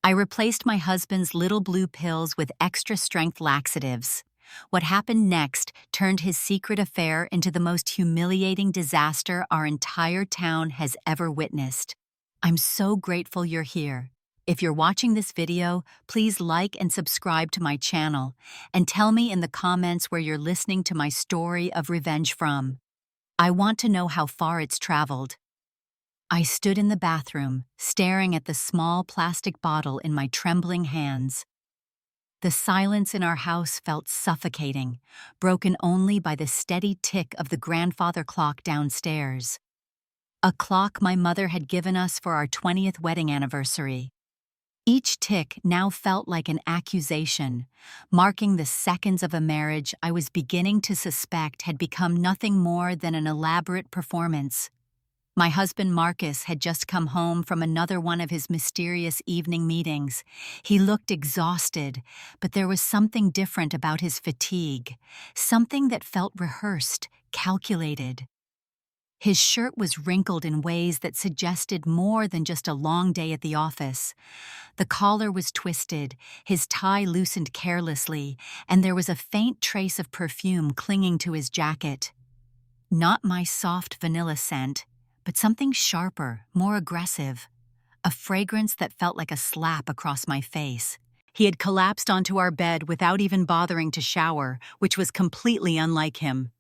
I replaced my husband's little blue pills with extra-strength laxatives. What happened next turned his secret affair into the most humiliating disaster our entire town has ever witnessed. I'm so grateful you're here. If you're watching this video, please like and subscribe to my channel, and tell me in the comments where you're listening to my story of revenge from. I want to know how far it's traveled. I stood in the bathroom, staring at the small plastic bottle in my trembling hands. The silence in our house felt suffocating, broken only by the steady tick of the grandfather clock downstairs. A clock my mother had given us for our 20th wedding anniversary. Each tick now felt like an accusation, marking the seconds of a marriage I was beginning to suspect had become nothing more than an elaborate performance. My husband Marcus had just come home from another one of his mysterious evening meetings. He looked exhausted, but there was something different about his fatigue, something that felt rehearsed, calculated. His shirt was wrinkled in ways that suggested more than just a long day at the office. The collar was twisted, his tie loosened carelessly, and there was a faint trace of perfume clinging to his jacket. Not my soft vanilla scent, but something sharper, more aggressive. A fragrance that felt like a slap across my face. He had collapsed onto our bed without even bothering to shower, which was completely unlike him.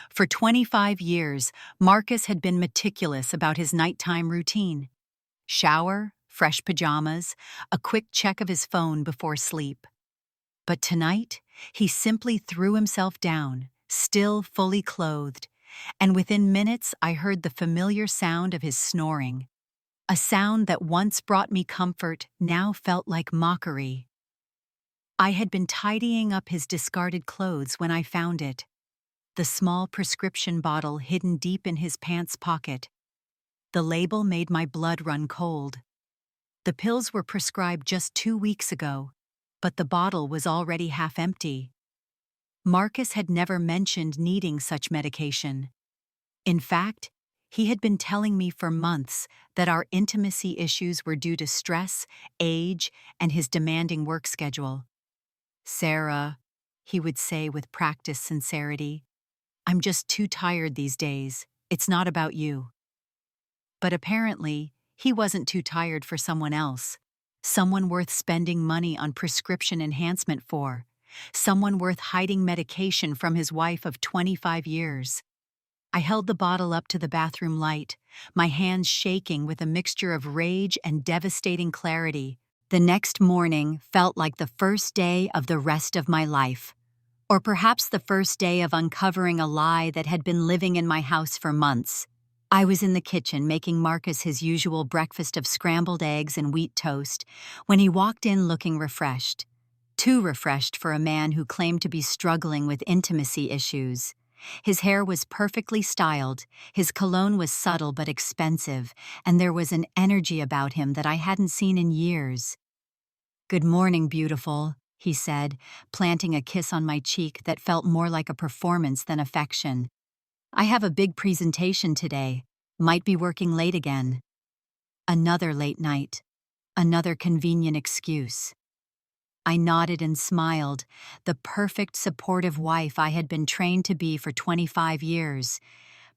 For 25 years, Marcus had been meticulous about his nighttime routine. Shower, fresh pajamas, a quick check of his phone before sleep. But tonight, he simply threw himself down, still fully clothed, and within minutes I heard the familiar sound of his snoring. A sound that once brought me comfort now felt like mockery. I had been tidying up his discarded clothes when I found it. The small prescription bottle hidden deep in his pants pocket. The label made my blood run cold. The pills were prescribed just 2 weeks ago, but the bottle was already half empty. Marcus had never mentioned needing such medication. In fact, he had been telling me for months that our intimacy issues were due to stress, age, and his demanding work schedule. "Sarah," he would say with practiced sincerity, "I'm just too tired these days. It's not about you." But apparently, he wasn't too tired for someone else. Someone worth spending money on prescription enhancement for. Someone worth hiding medication from his wife of 25 years. I held the bottle up to the bathroom light, my hands shaking with a mixture of rage and devastating clarity. The next morning felt like the first day of the rest of my life. Or perhaps the first day of uncovering a lie that had been living in my house for months. I was in the kitchen making Marcus his usual breakfast of scrambled eggs and wheat toast when he walked in looking refreshed. Too refreshed for a man who claimed to be struggling with intimacy issues. His hair was perfectly styled, his cologne was subtle but expensive, and there was an energy about him that I hadn't seen in years. "Good morning, beautiful," he said, planting a kiss on my cheek that felt more like a performance than affection. "I have a big presentation today. Might be working late again." Another late night. Another convenient excuse. I nodded and smiled, the perfect supportive wife I had been trained to be for 25 years.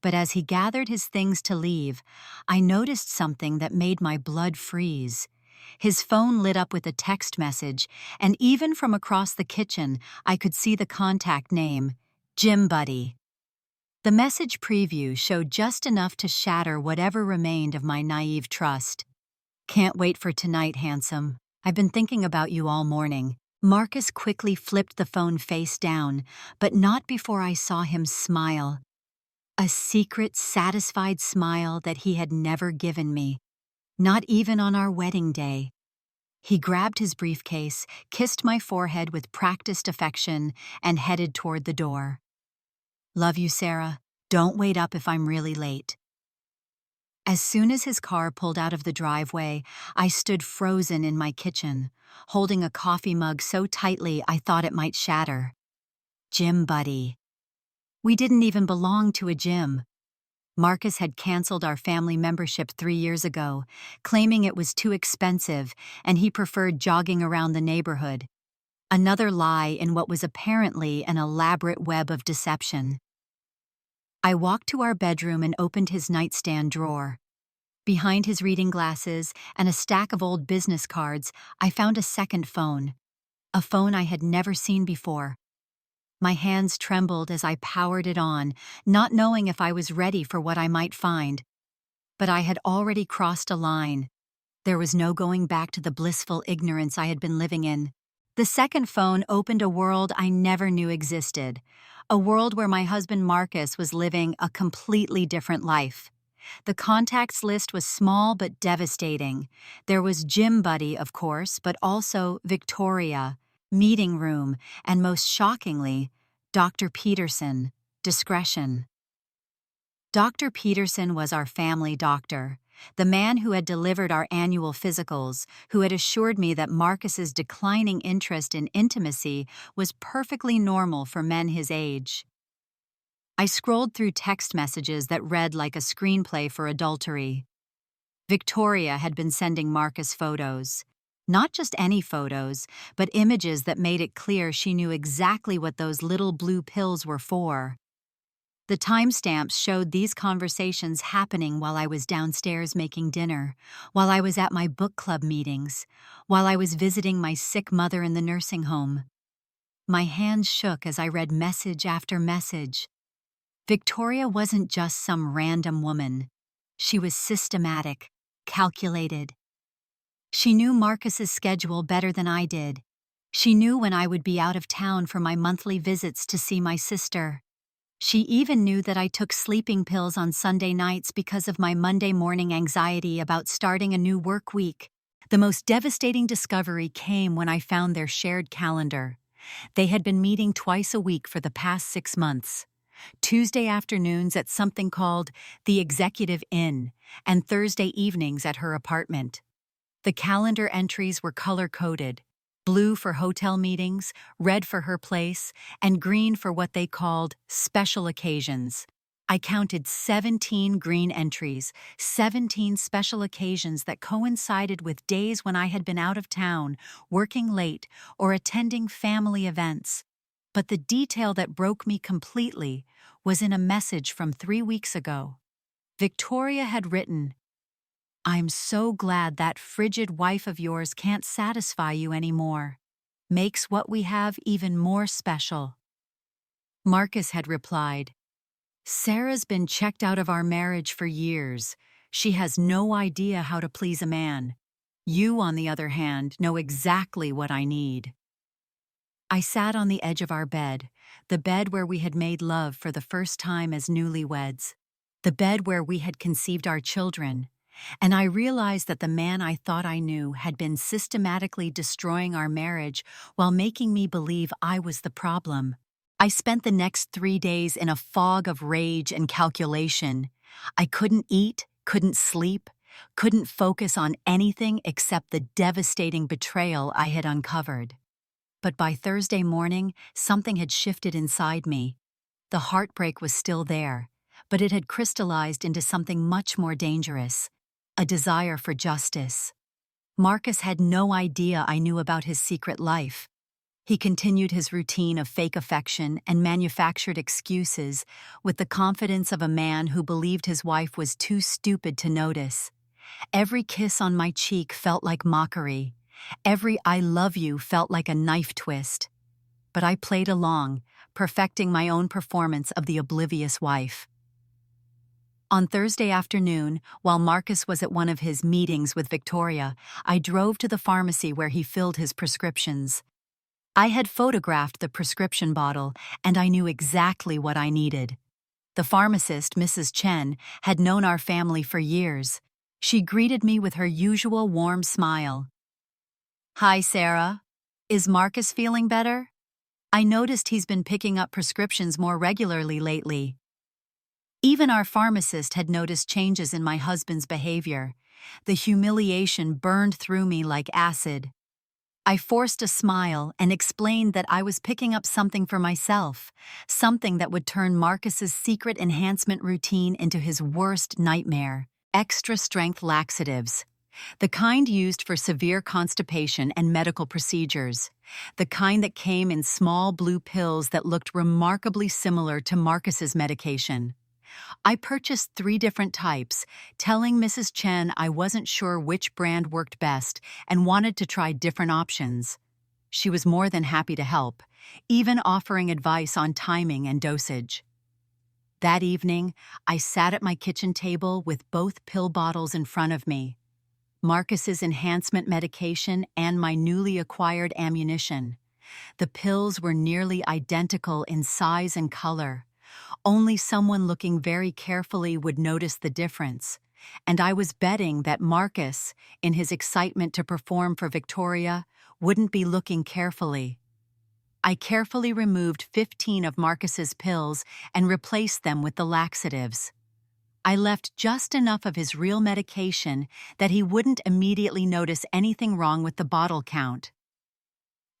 But as he gathered his things to leave, I noticed something that made my blood freeze. His phone lit up with a text message, and even from across the kitchen, I could see the contact name, Gym Buddy. The message preview showed just enough to shatter whatever remained of my naive trust. "Can't wait for tonight, handsome. I've been thinking about you all morning." Marcus quickly flipped the phone face down, but not before I saw him smile. A secret, satisfied smile that he had never given me. Not even on our wedding day. He grabbed his briefcase, kissed my forehead with practiced affection, and headed toward the door. "Love you, Sarah. Don't wait up if I'm really late." As soon as his car pulled out of the driveway, I stood frozen in my kitchen, holding a coffee mug so tightly I thought it might shatter. Gym Buddy. We didn't even belong to a gym. Marcus had canceled our family membership 3 years ago, claiming it was too expensive and he preferred jogging around the neighborhood. Another lie in what was apparently an elaborate web of deception. I walked to our bedroom and opened his nightstand drawer. Behind his reading glasses and a stack of old business cards, I found a second phone. A phone I had never seen before. My hands trembled as I powered it on, not knowing if I was ready for what I might find. But I had already crossed a line. There was no going back to the blissful ignorance I had been living in. The second phone opened a world I never knew existed. A world where my husband Marcus was living a completely different life. The contacts list was small but devastating. There was Gym Buddy, of course, but also Victoria, Meeting Room, and most shockingly, Dr. Peterson, Discretion. Dr. Peterson was our family doctor, the man who had delivered our annual physicals, who had assured me that Marcus's declining interest in intimacy was perfectly normal for men his age. I scrolled through text messages that read like a screenplay for adultery. Victoria had been sending Marcus photos. Not just any photos, but images that made it clear she knew exactly what those little blue pills were for. The timestamps showed these conversations happening while I was downstairs making dinner, while I was at my book club meetings, while I was visiting my sick mother in the nursing home. My hands shook as I read message after message. Victoria wasn't just some random woman. She was systematic, calculated. She knew Marcus's schedule better than I did. She knew when I would be out of town for my monthly visits to see my sister. She even knew that I took sleeping pills on Sunday nights because of my Monday morning anxiety about starting a new work week. The most devastating discovery came when I found their shared calendar. They had been meeting twice a week for the past 6 months. Tuesday afternoons at something called the Executive Inn, and Thursday evenings at her apartment. The calendar entries were color-coded: blue for hotel meetings, red for her place, and green for what they called special occasions. I counted 17 green entries, 17 special occasions that coincided with days when I had been out of town, working late, or attending family events. But the detail that broke me completely was in a message from 3 weeks ago. Victoria had written, "I'm so glad that frigid wife of yours can't satisfy you anymore. Makes what we have even more special." Marcus had replied, "Sarah's been checked out of our marriage for years. She has no idea how to please a man. You, on the other hand, know exactly what I need." I sat on the edge of our bed, the bed where we had made love for the first time as newlyweds, the bed where we had conceived our children, and I realized that the man I thought I knew had been systematically destroying our marriage while making me believe I was the problem. I spent the next 3 days in a fog of rage and calculation. I couldn't eat, couldn't sleep, couldn't focus on anything except the devastating betrayal I had uncovered. But by Thursday morning, something had shifted inside me. The heartbreak was still there, but it had crystallized into something much more dangerous: a desire for justice. Marcus had no idea I knew about his secret life. He continued his routine of fake affection and manufactured excuses with the confidence of a man who believed his wife was too stupid to notice. Every kiss on my cheek felt like mockery. Every "I love you" felt like a knife twist. But I played along, perfecting my own performance of the oblivious wife. On Thursday afternoon, while Marcus was at one of his meetings with Victoria, I drove to the pharmacy where he filled his prescriptions. I had photographed the prescription bottle, and I knew exactly what I needed. The pharmacist, Mrs. Chen, had known our family for years. She greeted me with her usual warm smile. "Hi, Sarah. Is Marcus feeling better? I noticed he's been picking up prescriptions more regularly lately." Even our pharmacist had noticed changes in my husband's behavior. The humiliation burned through me like acid. I forced a smile and explained that I was picking up something for myself, something that would turn Marcus's secret enhancement routine into his worst nightmare: extra-strength laxatives. The kind used for severe constipation and medical procedures. The kind that came in small blue pills that looked remarkably similar to Marcus's medication. I purchased 3 different types, telling Mrs. Chen I wasn't sure which brand worked best and wanted to try different options. She was more than happy to help, even offering advice on timing and dosage. That evening, I sat at my kitchen table with both pill bottles in front of me. Marcus's enhancement medication and my newly acquired ammunition. The pills were nearly identical in size and color. Only someone looking very carefully would notice the difference, and I was betting that Marcus, in his excitement to perform for Victoria, wouldn't be looking carefully. I carefully removed 15 of Marcus's pills and replaced them with the laxatives. I left just enough of his real medication that he wouldn't immediately notice anything wrong with the bottle count.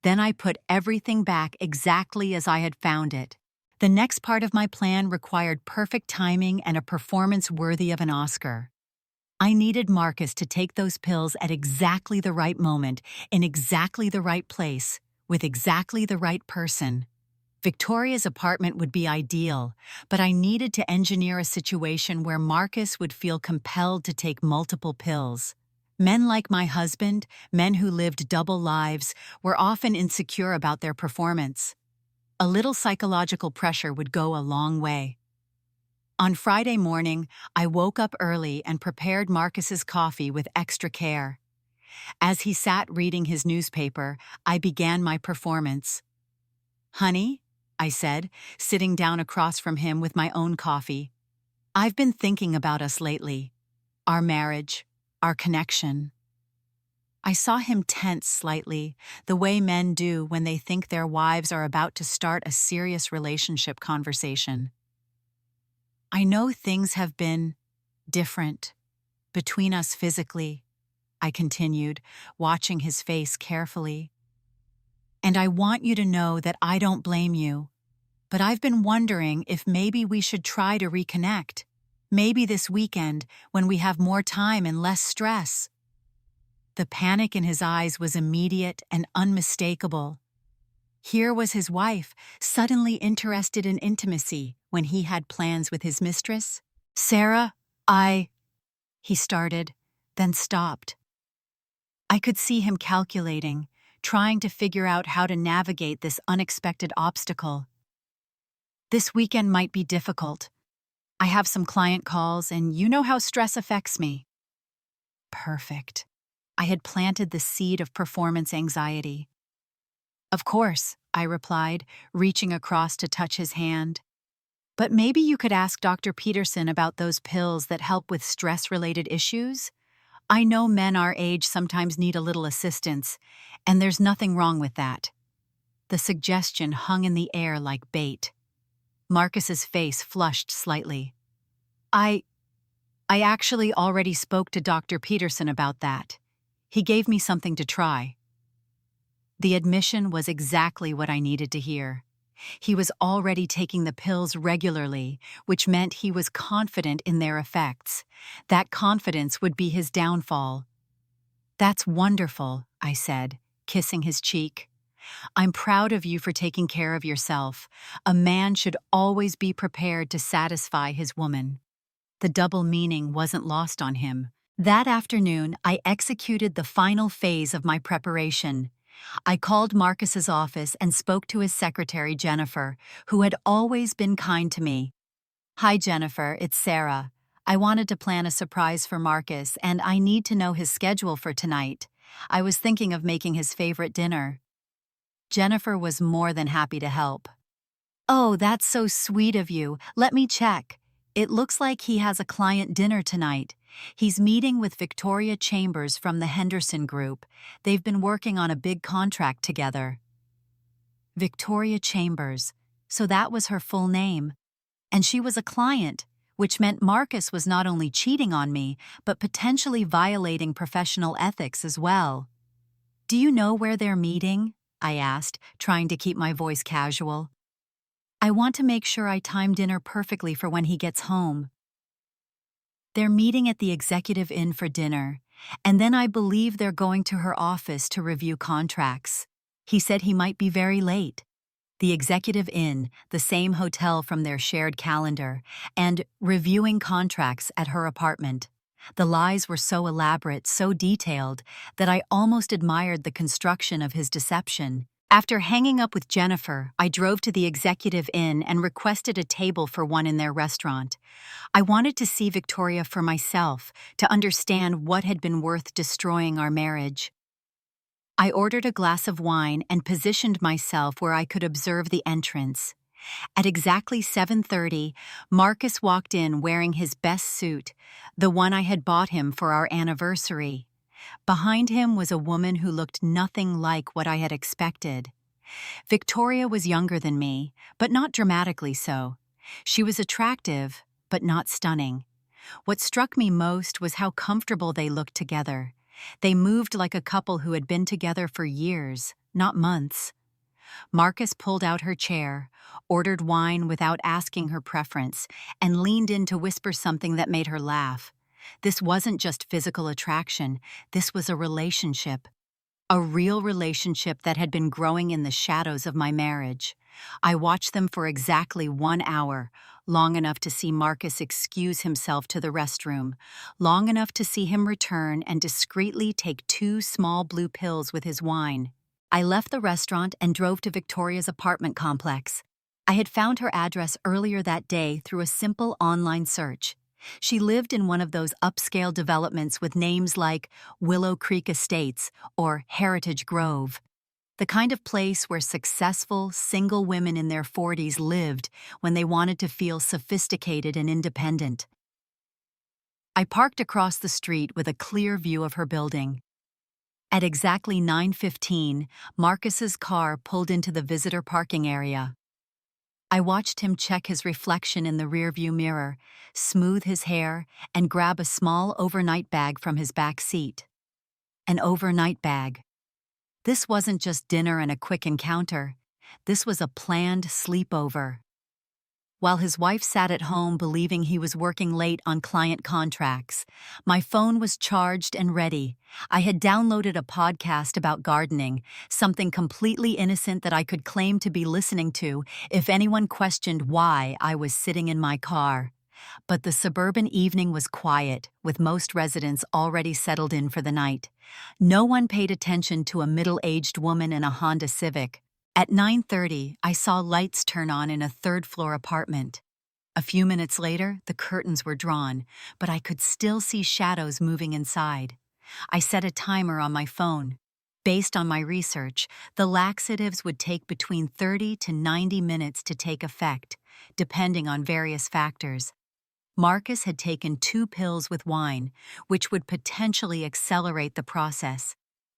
Then I put everything back exactly as I had found it. The next part of my plan required perfect timing and a performance worthy of an Oscar. I needed Marcus to take those pills at exactly the right moment, in exactly the right place, with exactly the right person. Victoria's apartment would be ideal, but I needed to engineer a situation where Marcus would feel compelled to take multiple pills. Men like my husband, men who lived double lives, were often insecure about their performance. A little psychological pressure would go a long way. On Friday morning, I woke up early and prepared Marcus's coffee with extra care. As he sat reading his newspaper, I began my performance. "Honey," I said, sitting down across from him with my own coffee, "I've been thinking about us lately. Our marriage, our connection." I saw him tense slightly, the way men do when they think their wives are about to start a serious relationship conversation. "I know things have been different between us physically," I continued, watching his face carefully. "And I want you to know that I don't blame you. But I've been wondering if maybe we should try to reconnect. Maybe this weekend, when we have more time and less stress." The panic in his eyes was immediate and unmistakable. Here was his wife, suddenly interested in intimacy when he had plans with his mistress. "Sarah, he started, then stopped. I could see him calculating, trying to figure out how to navigate this unexpected obstacle. "This weekend might be difficult. I have some client calls, and you know how stress affects me." Perfect. I had planted the seed of performance anxiety. "Of course," I replied, reaching across to touch his hand. "But maybe you could ask Dr. Peterson about those pills that help with stress-related issues? I know men our age sometimes need a little assistance, and there's nothing wrong with that." The suggestion hung in the air like bait. Marcus's face flushed slightly. I actually already spoke to Dr. Peterson about that. He gave me something to try." The admission was exactly what I needed to hear. He was already taking the pills regularly, which meant he was confident in their effects. That confidence would be his downfall. "That's wonderful," I said, kissing his cheek. "I'm proud of you for taking care of yourself. A man should always be prepared to satisfy his woman." The double meaning wasn't lost on him. That afternoon, I executed the final phase of my preparation. I called Marcus's office and spoke to his secretary, Jennifer, who had always been kind to me. "Hi, Jennifer, it's Sarah. I wanted to plan a surprise for Marcus, and I need to know his schedule for tonight. I was thinking of making his favorite dinner." Jennifer was more than happy to help. "Oh, that's so sweet of you. Let me check. It looks like he has a client dinner tonight. He's meeting with Victoria Chambers from the Henderson Group. They've been working on a big contract together." Victoria Chambers, so that was her full name. And she was a client, which meant Marcus was not only cheating on me, but potentially violating professional ethics as well. "Do you know where they're meeting?" I asked, trying to keep my voice casual. "I want to make sure I time dinner perfectly for when he gets home." "They're meeting at the Executive Inn for dinner, and then I believe they're going to her office to review contracts. He said he might be very late." The Executive Inn, the same hotel from their shared calendar, and reviewing contracts at her apartment. The lies were so elaborate, so detailed, that I almost admired the construction of his deception. After hanging up with Jennifer, I drove to the Executive Inn and requested a table for one in their restaurant. I wanted to see Victoria for myself, to understand what had been worth destroying our marriage. I ordered a glass of wine and positioned myself where I could observe the entrance. At exactly 7:30, Marcus walked in wearing his best suit, the one I had bought him for our anniversary. Behind him was a woman who looked nothing like what I had expected. Victoria was younger than me, but not dramatically so. She was attractive, but not stunning. What struck me most was how comfortable they looked together. They moved like a couple who had been together for years, not months. Marcus pulled out her chair, ordered wine without asking her preference, and leaned in to whisper something that made her laugh. This wasn't just physical attraction, this was a relationship. A real relationship that had been growing in the shadows of my marriage. I watched them for exactly 1 hour, long enough to see Marcus excuse himself to the restroom, long enough to see him return and discreetly take 2 small blue pills with his wine. I left the restaurant and drove to Victoria's apartment complex. I had found her address earlier that day through a simple online search. She lived in one of those upscale developments with names like Willow Creek Estates or Heritage Grove. The kind of place where successful, single women in their 40s lived when they wanted to feel sophisticated and independent. I parked across the street with a clear view of her building. At exactly 9:15, Marcus's car pulled into the visitor parking area. I watched him check his reflection in the rearview mirror, smooth his hair, and grab a small overnight bag from his back seat. An overnight bag. This wasn't just dinner and a quick encounter. This was a planned sleepover. While his wife sat at home believing he was working late on client contracts, my phone was charged and ready. I had downloaded a podcast about gardening, something completely innocent that I could claim to be listening to if anyone questioned why I was sitting in my car. But the suburban evening was quiet, with most residents already settled in for the night. No one paid attention to a middle-aged woman in a Honda Civic. At 9:30, I saw lights turn on in a third-floor apartment. A few minutes later, the curtains were drawn, but I could still see shadows moving inside. I set a timer on my phone. Based on my research, the laxatives would take between 30 to 90 minutes to take effect, depending on various factors. Marcus had taken 2 pills with wine, which would potentially accelerate the process.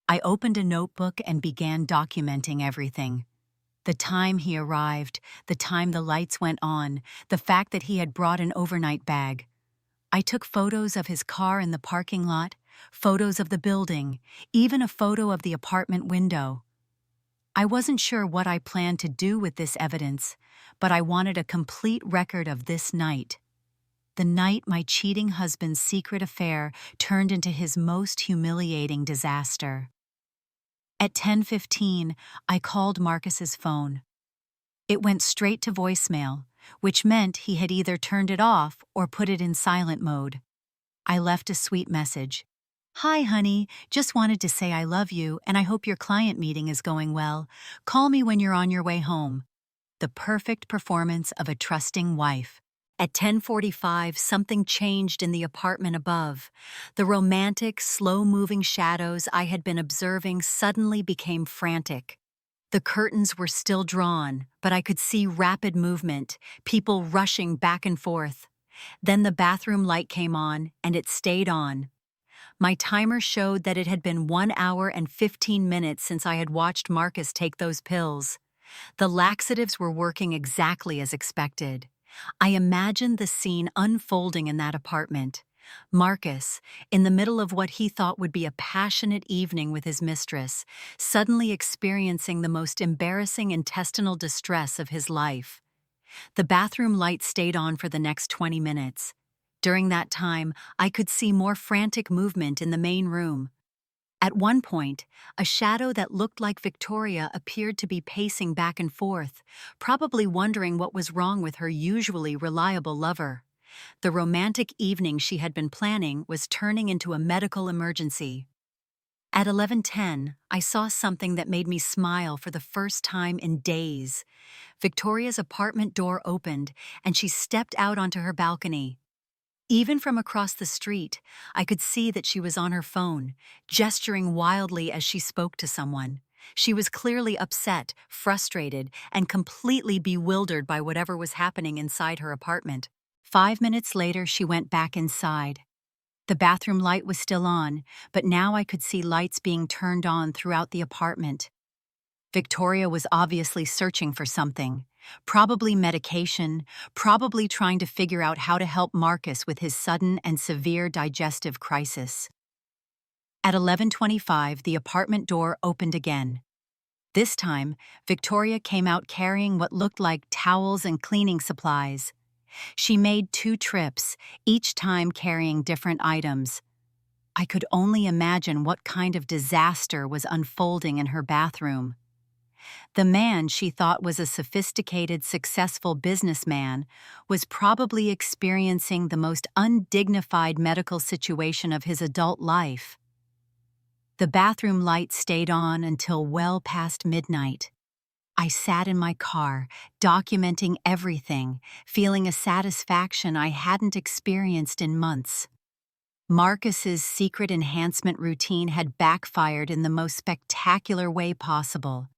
I opened a notebook and began documenting everything. The time he arrived, the time the lights went on, the fact that he had brought an overnight bag. I took photos of his car in the parking lot, photos of the building, even a photo of the apartment window. I wasn't sure what I planned to do with this evidence, but I wanted a complete record of this night. The night my cheating husband's secret affair turned into his most humiliating disaster. At 10:15, I called Marcus's phone. It went straight to voicemail, which meant he had either turned it off or put it in silent mode. I left a sweet message. "Hi, honey. Just wanted to say I love you and I hope your client meeting is going well. Call me when you're on your way home." The perfect performance of a trusting wife. At 10:45, something changed in the apartment above. The romantic, slow-moving shadows I had been observing suddenly became frantic. The curtains were still drawn, but I could see rapid movement, people rushing back and forth. Then the bathroom light came on, and it stayed on. My timer showed that it had been 1 hour and 15 minutes since I had watched Marcus take those pills. The laxatives were working exactly as expected. I imagined the scene unfolding in that apartment. Marcus, in the middle of what he thought would be a passionate evening with his mistress, suddenly experiencing the most embarrassing intestinal distress of his life. The bathroom light stayed on for the next 20 minutes. During that time, I could see more frantic movement in the main room. At one point, a shadow that looked like Victoria appeared to be pacing back and forth, probably wondering what was wrong with her usually reliable lover. The romantic evening she had been planning was turning into a medical emergency. At 11:10, I saw something that made me smile for the first time in days. Victoria's apartment door opened, and she stepped out onto her balcony. Even from across the street, I could see that she was on her phone, gesturing wildly as she spoke to someone. She was clearly upset, frustrated, and completely bewildered by whatever was happening inside her apartment. 5 minutes later, she went back inside. The bathroom light was still on, but now I could see lights being turned on throughout the apartment. Victoria was obviously searching for something. Probably medication, probably trying to figure out how to help Marcus with his sudden and severe digestive crisis. At 11:25, the apartment door opened again. This time, Victoria came out carrying what looked like towels and cleaning supplies. She made 2 trips, each time carrying different items. I could only imagine what kind of disaster was unfolding in her bathroom. The man she thought was a sophisticated, successful businessman was probably experiencing the most undignified medical situation of his adult life. The bathroom light stayed on until well past midnight. I sat in my car, documenting everything, feeling a satisfaction I hadn't experienced in months. Marcus's secret enhancement routine had backfired in the most spectacular way possible.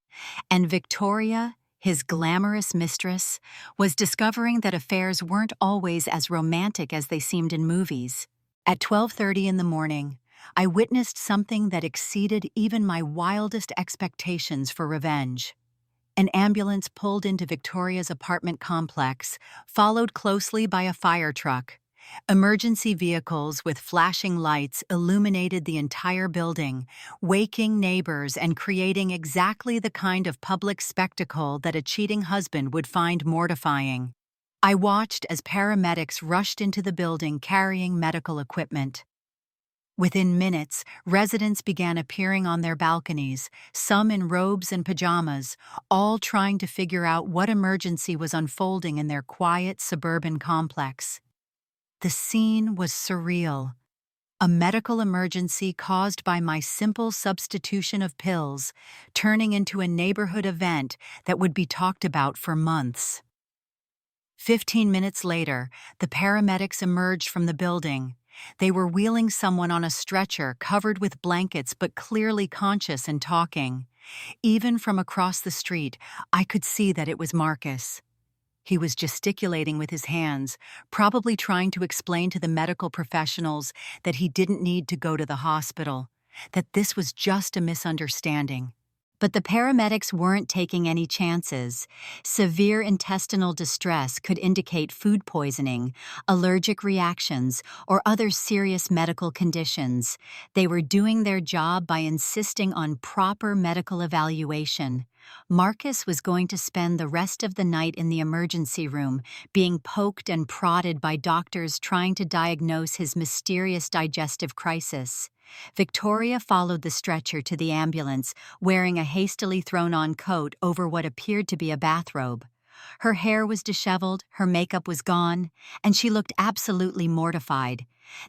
And Victoria, his glamorous mistress, was discovering that affairs weren't always as romantic as they seemed in movies. At 12:30 in the morning, I witnessed something that exceeded even my wildest expectations for revenge. An ambulance pulled into Victoria's apartment complex, followed closely by a fire truck. Emergency vehicles with flashing lights illuminated the entire building, waking neighbors and creating exactly the kind of public spectacle that a cheating husband would find mortifying. I watched as paramedics rushed into the building carrying medical equipment. Within minutes, residents began appearing on their balconies, some in robes and pajamas, all trying to figure out what emergency was unfolding in their quiet suburban complex. The scene was surreal. A medical emergency caused by my simple substitution of pills, turning into a neighborhood event that would be talked about for months. 15 minutes later, the paramedics emerged from the building. They were wheeling someone on a stretcher covered with blankets but clearly conscious and talking. Even from across the street, I could see that it was Marcus. He was gesticulating with his hands, probably trying to explain to the medical professionals that he didn't need to go to the hospital, that this was just a misunderstanding. But the paramedics weren't taking any chances. Severe intestinal distress could indicate food poisoning, allergic reactions, or other serious medical conditions. They were doing their job by insisting on proper medical evaluation. Marcus was going to spend the rest of the night in the emergency room, being poked and prodded by doctors trying to diagnose his mysterious digestive crisis. Victoria followed the stretcher to the ambulance, wearing a hastily thrown-on coat over what appeared to be a bathrobe. Her hair was disheveled, her makeup was gone, and she looked absolutely mortified.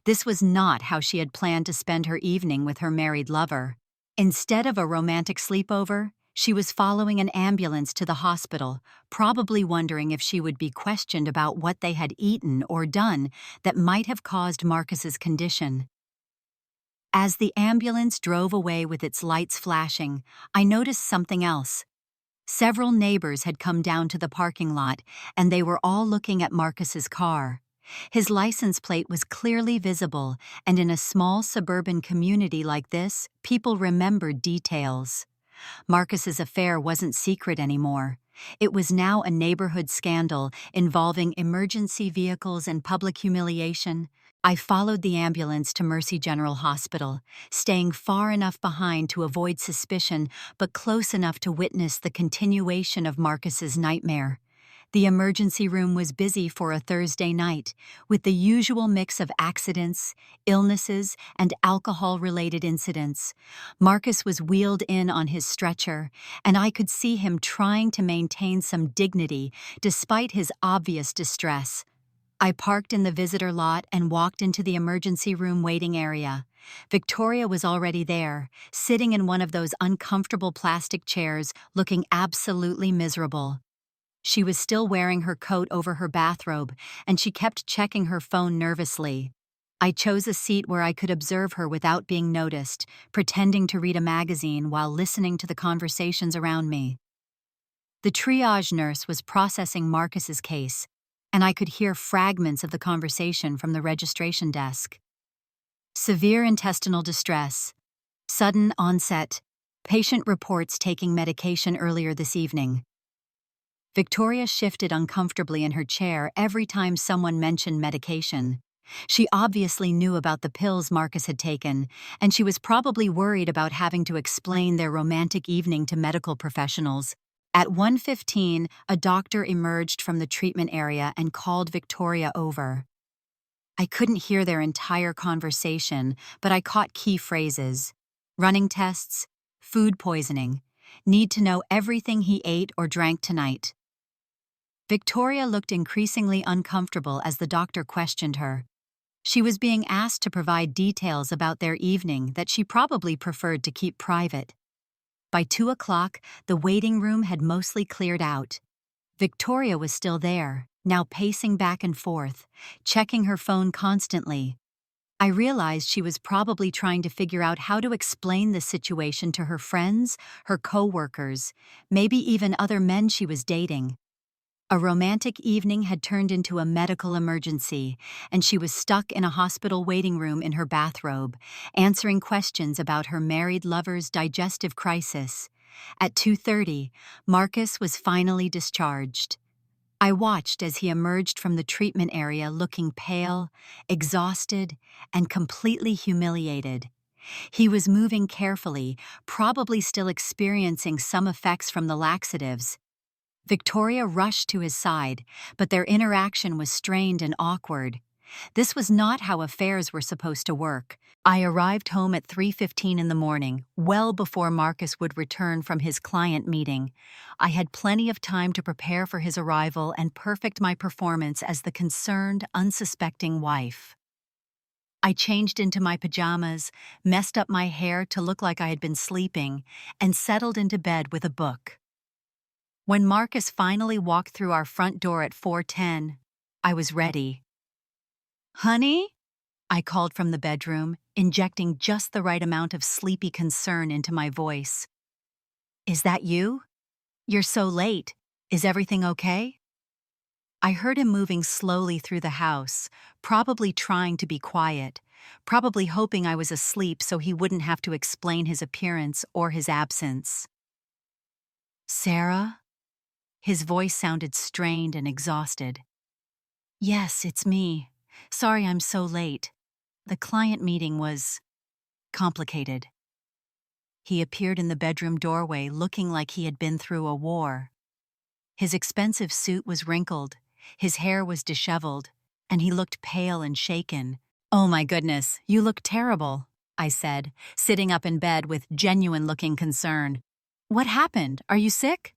This was not how she had planned to spend her evening with her married lover. Instead of a romantic sleepover, she was following an ambulance to the hospital, probably wondering if she would be questioned about what they had eaten or done that might have caused Marcus's condition. As the ambulance drove away with its lights flashing, I noticed something else. Several neighbors had come down to the parking lot, and they were all looking at Marcus's car. His license plate was clearly visible, and in a small suburban community like this, people remembered details. Marcus's affair wasn't secret anymore. It was now a neighborhood scandal involving emergency vehicles and public humiliation. I followed the ambulance to Mercy General Hospital, staying far enough behind to avoid suspicion but close enough to witness the continuation of Marcus's nightmare. The emergency room was busy for a Thursday night, with the usual mix of accidents, illnesses, and alcohol-related incidents. Marcus was wheeled in on his stretcher, and I could see him trying to maintain some dignity despite his obvious distress. I parked in the visitor lot and walked into the emergency room waiting area. Victoria was already there, sitting in one of those uncomfortable plastic chairs, looking absolutely miserable. She was still wearing her coat over her bathrobe, and she kept checking her phone nervously. I chose a seat where I could observe her without being noticed, pretending to read a magazine while listening to the conversations around me. The triage nurse was processing Marcus's case, and I could hear fragments of the conversation from the registration desk. Severe intestinal distress. Sudden onset. Patient reports taking medication earlier this evening. Victoria shifted uncomfortably in her chair every time someone mentioned medication. She obviously knew about the pills Marcus had taken, and she was probably worried about having to explain their romantic evening to medical professionals. At 1:15, a doctor emerged from the treatment area and called Victoria over. I couldn't hear their entire conversation, but I caught key phrases. Running tests, food poisoning, need to know everything he ate or drank tonight. Victoria looked increasingly uncomfortable as the doctor questioned her. She was being asked to provide details about their evening that she probably preferred to keep private. By 2 o'clock, the waiting room had mostly cleared out. Victoria was still there, now pacing back and forth, checking her phone constantly. I realized she was probably trying to figure out how to explain the situation to her friends, her co-workers, maybe even other men she was dating. A romantic evening had turned into a medical emergency, and she was stuck in a hospital waiting room in her bathrobe, answering questions about her married lover's digestive crisis. At 2:30, Marcus was finally discharged. I watched as he emerged from the treatment area looking pale, exhausted, and completely humiliated. He was moving carefully, probably still experiencing some effects from the laxatives. Victoria rushed to his side, but their interaction was strained and awkward. This was not how affairs were supposed to work. I arrived home at 3:15 in the morning, well before Marcus would return from his client meeting. I had plenty of time to prepare for his arrival and perfect my performance as the concerned, unsuspecting wife. I changed into my pajamas, messed up my hair to look like I had been sleeping, and settled into bed with a book. When Marcus finally walked through our front door at 4:10, I was ready. "Honey?" I called from the bedroom, injecting just the right amount of sleepy concern into my voice. "Is that you? You're so late. Is everything okay?" I heard him moving slowly through the house, probably trying to be quiet, probably hoping I was asleep so he wouldn't have to explain his appearance or his absence. "Sarah?" His voice sounded strained and exhausted. "Yes, it's me. Sorry I'm so late. The client meeting was complicated." He appeared in the bedroom doorway looking like he had been through a war. His expensive suit was wrinkled, his hair was disheveled, and he looked pale and shaken. "Oh my goodness, you look terrible," I said, sitting up in bed with genuine-looking concern. "What happened? Are you sick?"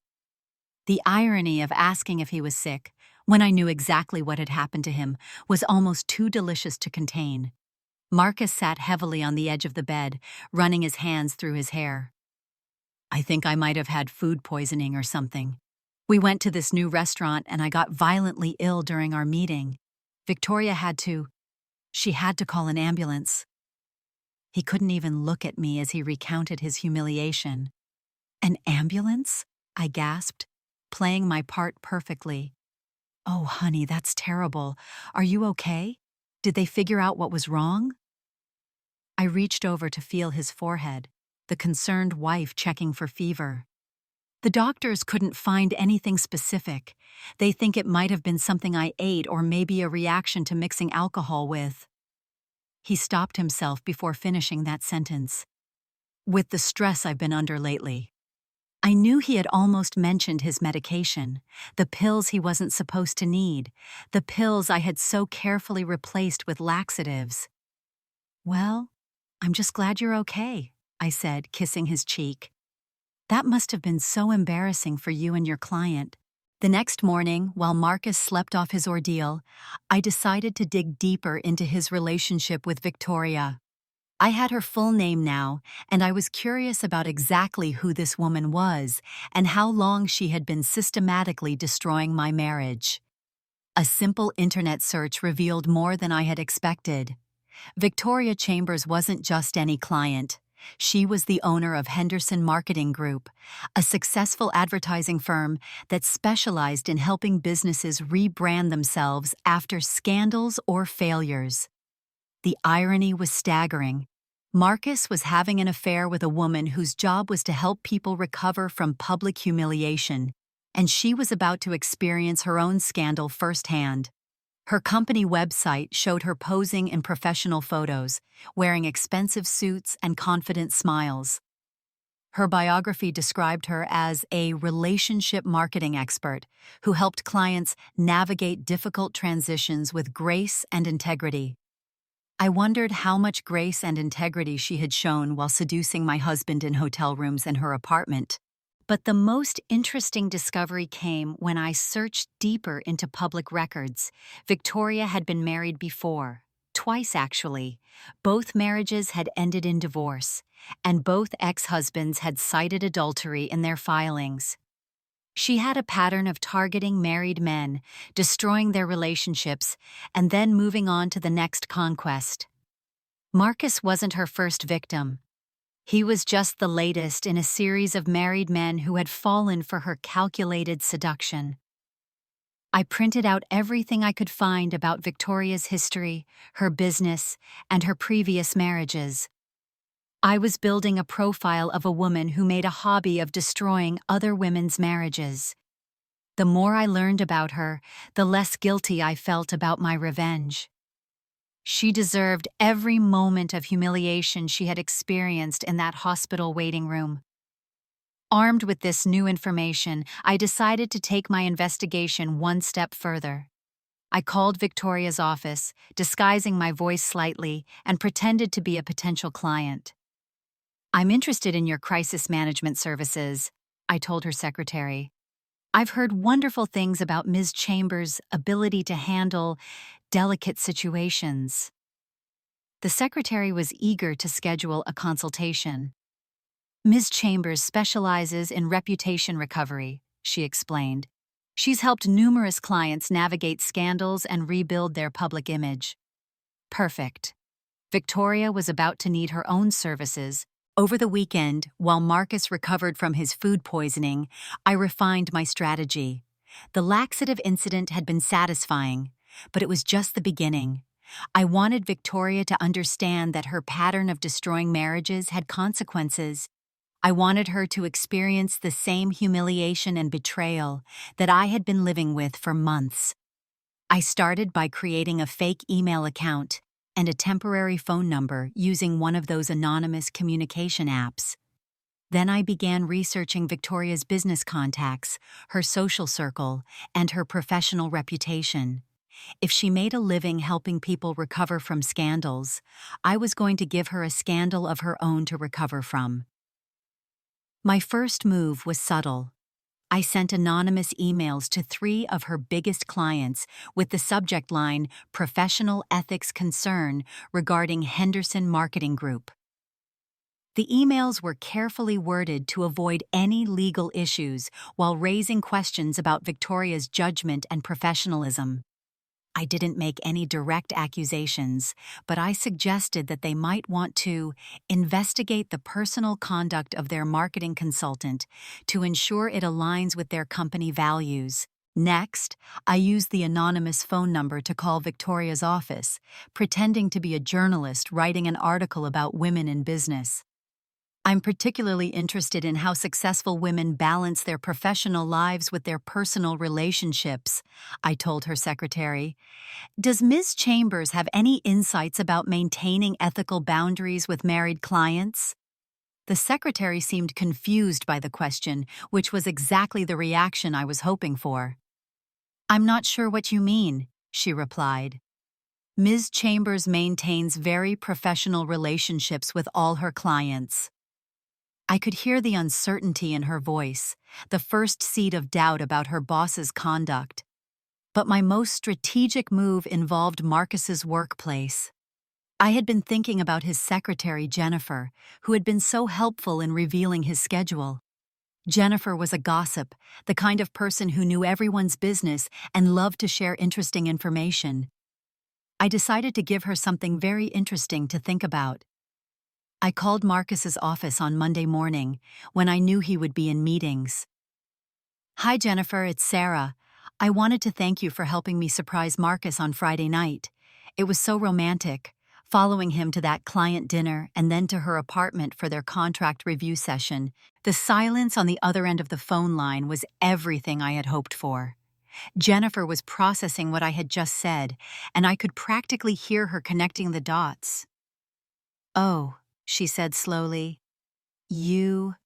The irony of asking if he was sick, when I knew exactly what had happened to him, was almost too delicious to contain. Marcus sat heavily on the edge of the bed, running his hands through his hair. "I think I might have had food poisoning or something. We went to this new restaurant and I got violently ill during our meeting. Victoria she had to call an ambulance." He couldn't even look at me as he recounted his humiliation. "An ambulance?" I gasped, playing my part perfectly. "Oh, honey, that's terrible. Are you okay? Did they figure out what was wrong?" I reached over to feel his forehead, the concerned wife checking for fever. "The doctors couldn't find anything specific. They think it might have been something I ate or maybe a reaction to mixing alcohol with." He stopped himself before finishing that sentence. With the stress I've been under lately. I knew he had almost mentioned his medication, the pills he wasn't supposed to need, the pills I had so carefully replaced with laxatives. Well, I'm just glad you're okay, I said, kissing his cheek. That must have been so embarrassing for you and your client. The next morning, while Marcus slept off his ordeal, I decided to dig deeper into his relationship with Victoria. I had her full name now, and I was curious about exactly who this woman was and how long she had been systematically destroying my marriage. A simple internet search revealed more than I had expected. Victoria Chambers wasn't just any client. She was the owner of Henderson Marketing Group, a successful advertising firm that specialized in helping businesses rebrand themselves after scandals or failures. The irony was staggering. Marcus was having an affair with a woman whose job was to help people recover from public humiliation, and she was about to experience her own scandal firsthand. Her company website showed her posing in professional photos, wearing expensive suits and confident smiles. Her biography described her as a relationship marketing expert who helped clients navigate difficult transitions with grace and integrity. I wondered how much grace and integrity she had shown while seducing my husband in hotel rooms in her apartment. But the most interesting discovery came when I searched deeper into public records. Victoria had been married before, twice actually. Both marriages had ended in divorce, and both ex-husbands had cited adultery in their filings. She had a pattern of targeting married men, destroying their relationships, and then moving on to the next conquest. Marcus wasn't her first victim. He was just the latest in a series of married men who had fallen for her calculated seduction. I printed out everything I could find about Victoria's history, her business, and her previous marriages. I was building a profile of a woman who made a hobby of destroying other women's marriages. The more I learned about her, the less guilty I felt about my revenge. She deserved every moment of humiliation she had experienced in that hospital waiting room. Armed with this new information, I decided to take my investigation one step further. I called Victoria's office, disguising my voice slightly, and pretended to be a potential client. "I'm interested in your crisis management services," I told her secretary. "I've heard wonderful things about Ms. Chambers' ability to handle delicate situations." The secretary was eager to schedule a consultation. "Ms. Chambers specializes in reputation recovery," she explained. "She's helped numerous clients navigate scandals and rebuild their public image." Perfect. Victoria was about to need her own services. Over the weekend, while Marcus recovered from his food poisoning, I refined my strategy. The laxative incident had been satisfying, but it was just the beginning. I wanted Victoria to understand that her pattern of destroying marriages had consequences. I wanted her to experience the same humiliation and betrayal that I had been living with for months. I started by creating a fake email account and a temporary phone number using one of those anonymous communication apps. Then I began researching Victoria's business contacts, her social circle, and her professional reputation. If she made a living helping people recover from scandals, I was going to give her a scandal of her own to recover from. My first move was subtle. I sent anonymous emails to 3 of her biggest clients with the subject line "Professional Ethics Concern" regarding Henderson Marketing Group. The emails were carefully worded to avoid any legal issues while raising questions about Victoria's judgment and professionalism. I didn't make any direct accusations, but I suggested that they might want to investigate the personal conduct of their marketing consultant to ensure it aligns with their company values. Next, I used the anonymous phone number to call Victoria's office, pretending to be a journalist writing an article about women in business. I'm particularly interested in how successful women balance their professional lives with their personal relationships, I told her secretary. Does Ms. Chambers have any insights about maintaining ethical boundaries with married clients? The secretary seemed confused by the question, which was exactly the reaction I was hoping for. I'm not sure what you mean, she replied. Ms. Chambers maintains very professional relationships with all her clients. I could hear the uncertainty in her voice, the first seed of doubt about her boss's conduct. But my most strategic move involved Marcus's workplace. I had been thinking about his secretary, Jennifer, who had been so helpful in revealing his schedule. Jennifer was a gossip, the kind of person who knew everyone's business and loved to share interesting information. I decided to give her something very interesting to think about. I called Marcus's office on Monday morning, when I knew he would be in meetings. Hi Jennifer, it's Sarah. I wanted to thank you for helping me surprise Marcus on Friday night. It was so romantic, following him to that client dinner and then to her apartment for their contract review session. The silence on the other end of the phone line was everything I had hoped for. Jennifer was processing what I had just said, and I could practically hear her connecting the dots. Oh, she said slowly. You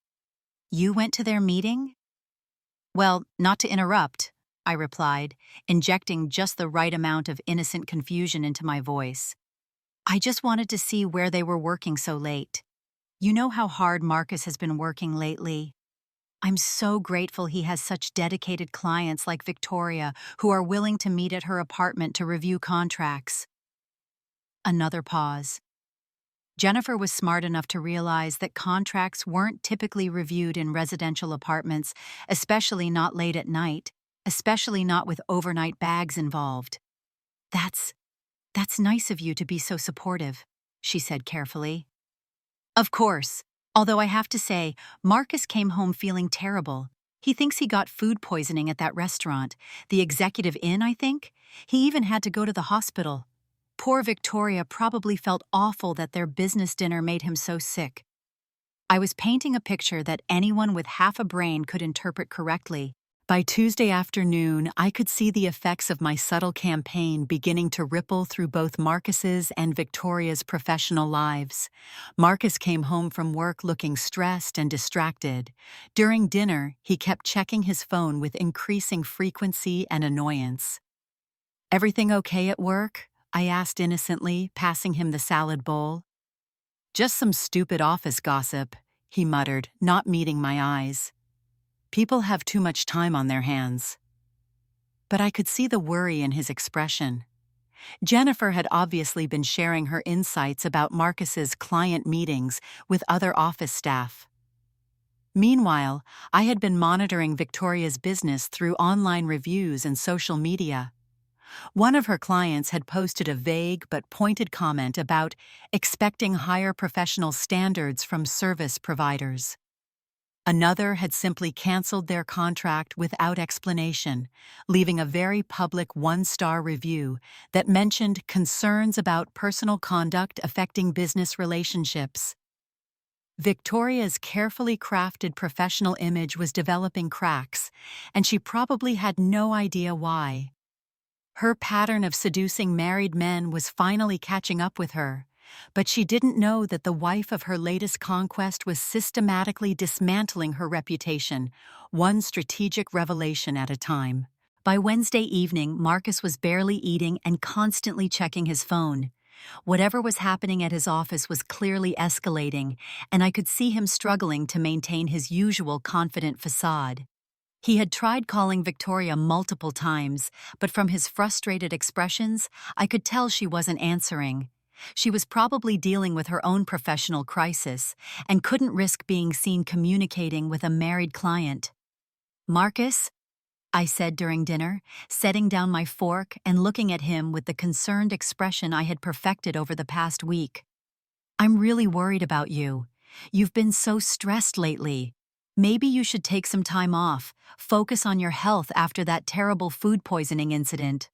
went to their meeting? Well, not to interrupt, I replied, injecting just the right amount of innocent confusion into my voice. I just wanted to see where they were working so late. You know how hard Marcus has been working lately. I'm so grateful he has such dedicated clients like Victoria who are willing to meet at her apartment to review contracts. Another pause. Jennifer was smart enough to realize that contracts weren't typically reviewed in residential apartments, especially not late at night, especially not with overnight bags involved. That's nice of you to be so supportive, she said carefully. Of course, although I have to say, Marcus came home feeling terrible. He thinks he got food poisoning at that restaurant, the Executive Inn, I think. He even had to go to the hospital. Poor Victoria probably felt awful that their business dinner made him so sick. I was painting a picture that anyone with half a brain could interpret correctly. By Tuesday afternoon, I could see the effects of my subtle campaign beginning to ripple through both Marcus's and Victoria's professional lives. Marcus came home from work looking stressed and distracted. During dinner, he kept checking his phone with increasing frequency and annoyance. Everything okay at work? I asked innocently, passing him the salad bowl. Just some stupid office gossip, he muttered, not meeting my eyes. People have too much time on their hands. But I could see the worry in his expression. Jennifer had obviously been sharing her insights about Marcus's client meetings with other office staff. Meanwhile, I had been monitoring Victoria's business through online reviews and social media. One of her clients had posted a vague but pointed comment about expecting higher professional standards from service providers. Another had simply canceled their contract without explanation, leaving a very public one-star review that mentioned concerns about personal conduct affecting business relationships. Victoria's carefully crafted professional image was developing cracks, and she probably had no idea why. Her pattern of seducing married men was finally catching up with her. But she didn't know that the wife of her latest conquest was systematically dismantling her reputation, one strategic revelation at a time. By Wednesday evening, Marcus was barely eating and constantly checking his phone. Whatever was happening at his office was clearly escalating, and I could see him struggling to maintain his usual confident facade. He had tried calling Victoria multiple times, but from his frustrated expressions, I could tell she wasn't answering. She was probably dealing with her own professional crisis and couldn't risk being seen communicating with a married client. Marcus, I said during dinner, setting down my fork and looking at him with the concerned expression I had perfected over the past week. I'm really worried about you. You've been so stressed lately. Maybe you should take some time off, focus on your health after that terrible food poisoning incident.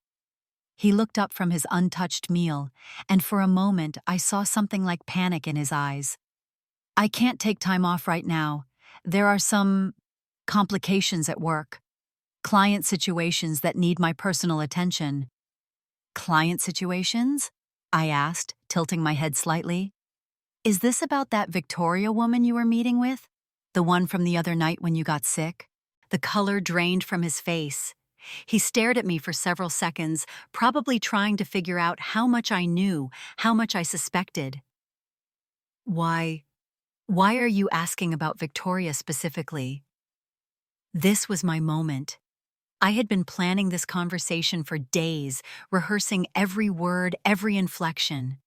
He looked up from his untouched meal, and for a moment I saw something like panic in his eyes. I can't take time off right now. There are some complications at work, client situations that need my personal attention. Client situations? I asked, tilting my head slightly. Is this about that Victoria woman you were meeting with? The one from the other night when you got sick? The color drained from his face. He stared at me for several seconds, probably trying to figure out how much I knew, how much I suspected. Why are you asking about Victoria specifically? This was my moment. I had been planning this conversation for days, rehearsing every word, every inflection.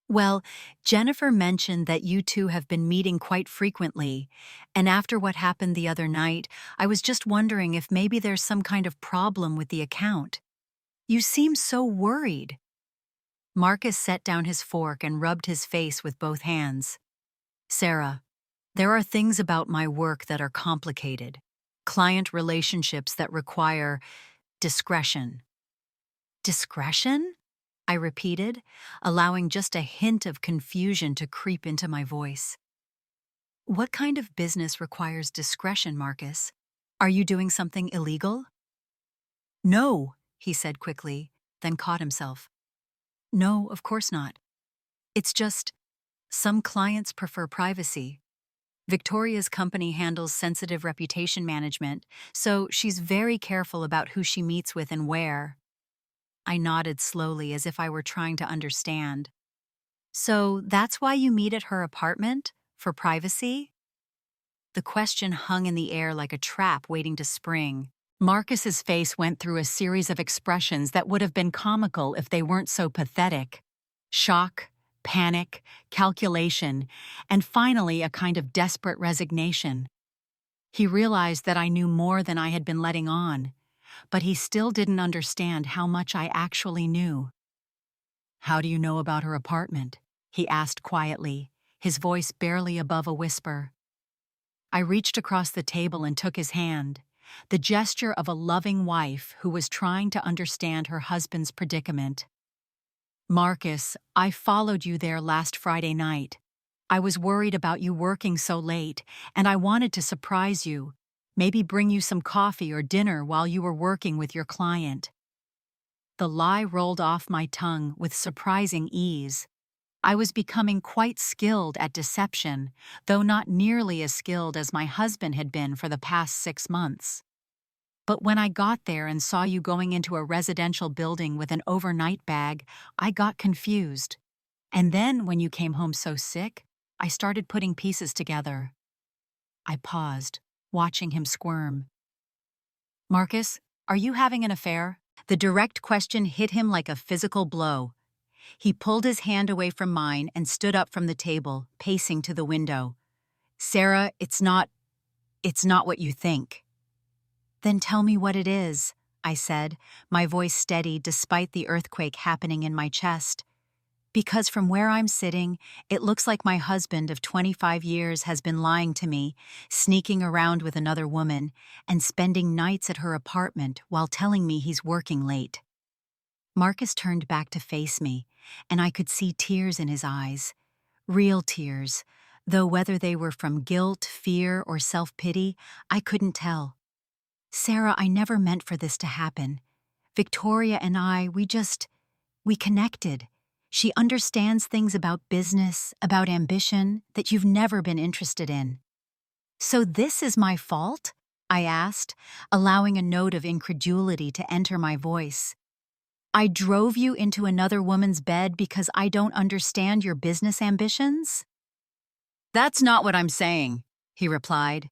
Well, Jennifer mentioned that you two have been meeting quite frequently, and after what happened the other night, I was just wondering if maybe there's some kind of problem with the account. You seem so worried. Marcus set down his fork and rubbed his face with both hands. Sarah, there are things about my work that are complicated, client relationships that require discretion. Discretion? I repeated, allowing just a hint of confusion to creep into my voice. What kind of business requires discretion, Marcus? Are you doing something illegal? No, he said quickly, then caught himself. No, of course not. It's just, some clients prefer privacy. Victoria's company handles sensitive reputation management, so she's very careful about who she meets with and where. I nodded slowly as if I were trying to understand. So that's why you meet at her apartment? For privacy? The question hung in the air like a trap waiting to spring. Marcus's face went through a series of expressions that would have been comical if they weren't so pathetic. Shock, panic, calculation, and finally a kind of desperate resignation. He realized that I knew more than I had been letting on, but he still didn't understand how much I actually knew. How do you know about her apartment? He asked quietly, his voice barely above a whisper. I reached across the table and took his hand, the gesture of a loving wife who was trying to understand her husband's predicament. Marcus, I followed you there last Friday night. I was worried about you working so late, and I wanted to surprise you, maybe bring you some coffee or dinner while you were working with your client. The lie rolled off my tongue with surprising ease. I was becoming quite skilled at deception, though not nearly as skilled as my husband had been for the past 6 months. But when I got there and saw you going into a residential building with an overnight bag, I got confused. And then, when you came home so sick, I started putting pieces together. I paused, watching him squirm. Marcus, are you having an affair? The direct question hit him like a physical blow. He pulled his hand away from mine and stood up from the table, pacing to the window. Sarah, it's not what you think. Then tell me what it is, I said, my voice steady despite the earthquake happening in my chest. Because from where I'm sitting, it looks like my husband of 25 years has been lying to me, sneaking around with another woman, and spending nights at her apartment while telling me he's working late. Marcus turned back to face me, and I could see tears in his eyes. Real tears, though whether they were from guilt, fear, or self-pity, I couldn't tell. Sarah, I never meant for this to happen. Victoria and I, we connected. She understands things about business, about ambition, that you've never been interested in. So this is my fault? I asked, allowing a note of incredulity to enter my voice. I drove you into another woman's bed because I don't understand your business ambitions? That's not what I'm saying, he replied.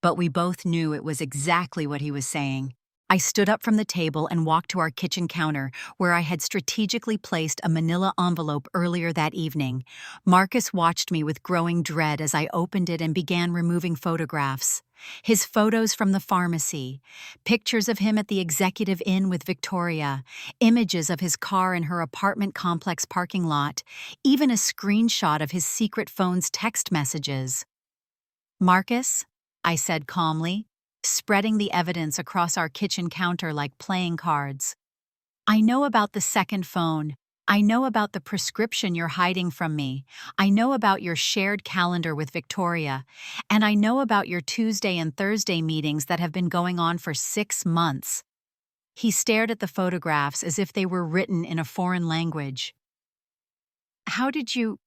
But we both knew it was exactly what he was saying. I stood up from the table and walked to our kitchen counter, where I had strategically placed a manila envelope earlier that evening. Marcus watched me with growing dread as I opened it and began removing photographs. His photos from the pharmacy, pictures of him at the Executive Inn with Victoria, images of his car in her apartment complex parking lot, even a screenshot of his secret phone's text messages. Marcus, I said calmly, spreading the evidence across our kitchen counter like playing cards. I know about the second phone. I know about the prescription you're hiding from me. I know about your shared calendar with Victoria. And I know about your Tuesday and Thursday meetings that have been going on for 6 months. He stared at the photographs as if they were written in a foreign language. How did you...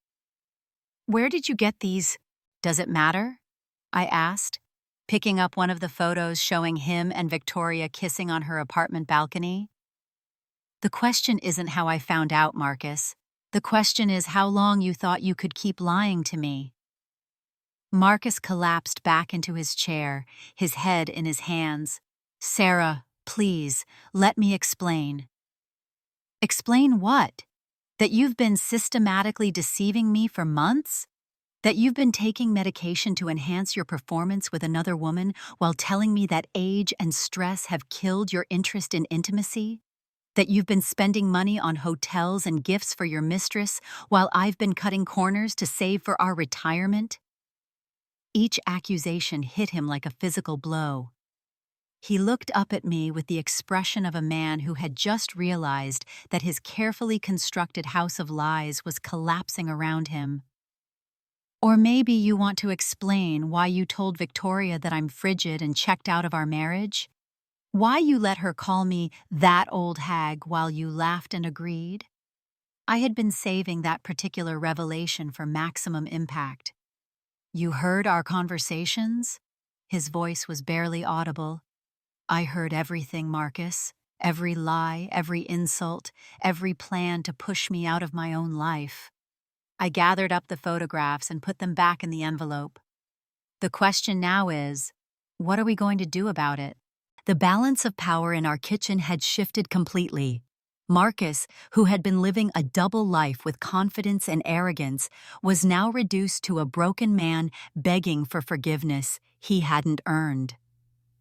Where did you get these? Does it matter? I asked, picking up one of the photos showing him and Victoria kissing on her apartment balcony. The question isn't how I found out, Marcus. The question is how long you thought you could keep lying to me. Marcus collapsed back into his chair, his head in his hands. Sarah, please, let me explain. Explain what? That you've been systematically deceiving me for months? That you've been taking medication to enhance your performance with another woman while telling me that age and stress have killed your interest in intimacy? That you've been spending money on hotels and gifts for your mistress while I've been cutting corners to save for our retirement? Each accusation hit him like a physical blow. He looked up at me with the expression of a man who had just realized that his carefully constructed house of lies was collapsing around him. Or maybe you want to explain why you told Victoria that I'm frigid and checked out of our marriage? Why you let her call me that old hag while you laughed and agreed? I had been saving that particular revelation for maximum impact. You heard our conversations? His voice was barely audible. I heard everything, Marcus. Every lie, every insult, every plan to push me out of my own life. I gathered up the photographs and put them back in the envelope. The question now is, what are we going to do about it? The balance of power in our kitchen had shifted completely. Marcus, who had been living a double life with confidence and arrogance, was now reduced to a broken man begging for forgiveness he hadn't earned.